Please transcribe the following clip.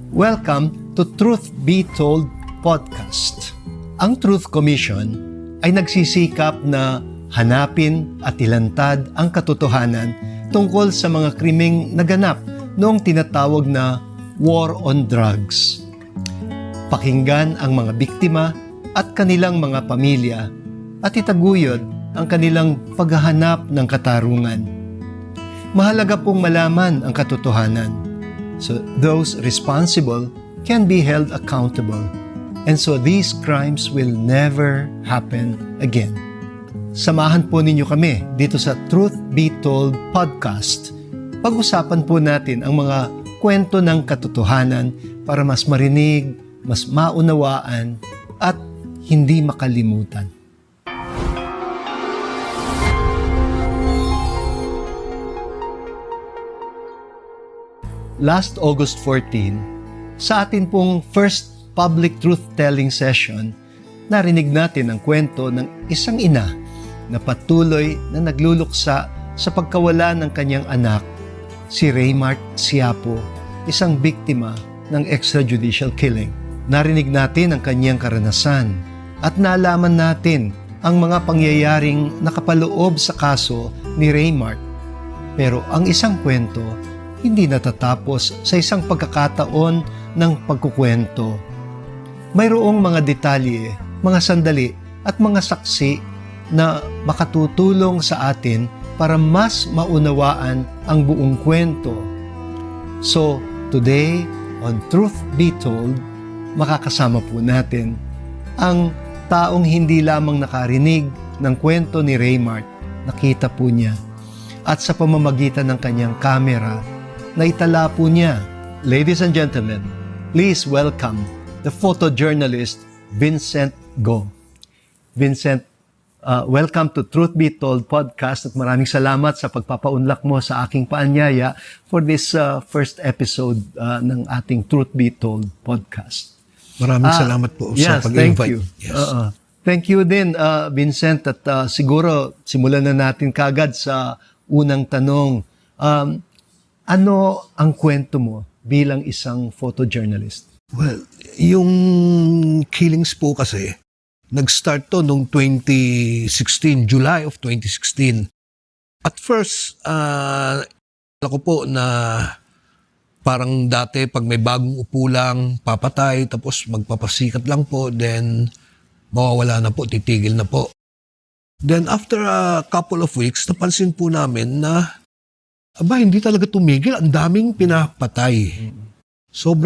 Welcome to Truth Be Told Podcast. Ang Truth Commission ay nagsisikap na hanapin at ilantad ang katotohanan tungkol sa mga krimeng naganap noong tinatawag na War on Drugs. Pakinggan ang mga biktima at kanilang mga pamilya at itaguyod ang kanilang paghahanap ng katarungan. Mahalaga pong malaman ang katotohanan, so those responsible can be held accountable, and so these crimes will never happen again. Samahan po ninyo kami dito sa Truth Be Told Podcast. Pag-usapan po natin ang mga kwento ng katotohanan para mas marinig, mas maunawaan, at hindi makalimutan. Last August 14, sa atin pong first public truth-telling session, narinig natin ang kwento ng isang ina na patuloy na nagluluksa sa pagkawala ng kanyang anak, si Raymart Siapo, isang biktima ng extrajudicial killing. Narinig natin ang kanyang karanasan at nalaman natin ang mga pangyayaring nakapaloob sa kaso ni Raymart. Pero ang isang kwento hindi natatapos sa isang pagkakataon ng pagkukwento. Mayroong mga detalye, mga sandali at mga saksi na makatutulong sa atin para mas maunawaan ang buong kwento. So, today on Truth Be Told, makakasama po natin ang taong hindi lamang nakarinig ng kwento ni Raymart, nakita po niya, at sa pamamagitan ng kanyang kamera, naitala po niya. Ladies and gentlemen, please welcome the photojournalist Vincent Go. Vincent, welcome to Truth Be Told Podcast at maraming salamat sa pagpapaunlak mo sa aking paanyaya for this first episode ng ating Truth Be Told Podcast. Maraming salamat po sa pag-invite. Yes. Thank you din, Vincent, at siguro simulan na natin kagad sa unang tanong. Ano ang kwento mo bilang isang photojournalist? Well, yung killings po kasi, nag-start to noong 2016, July of 2016. At first, ako po na parang dati pag may bagong upo lang, papatay, tapos magpapasikat lang po, then mawawala na po, titigil na po. Then after a couple of weeks, napansin po namin na hindi talaga tumigil. Ang daming pinapatay. Sobrang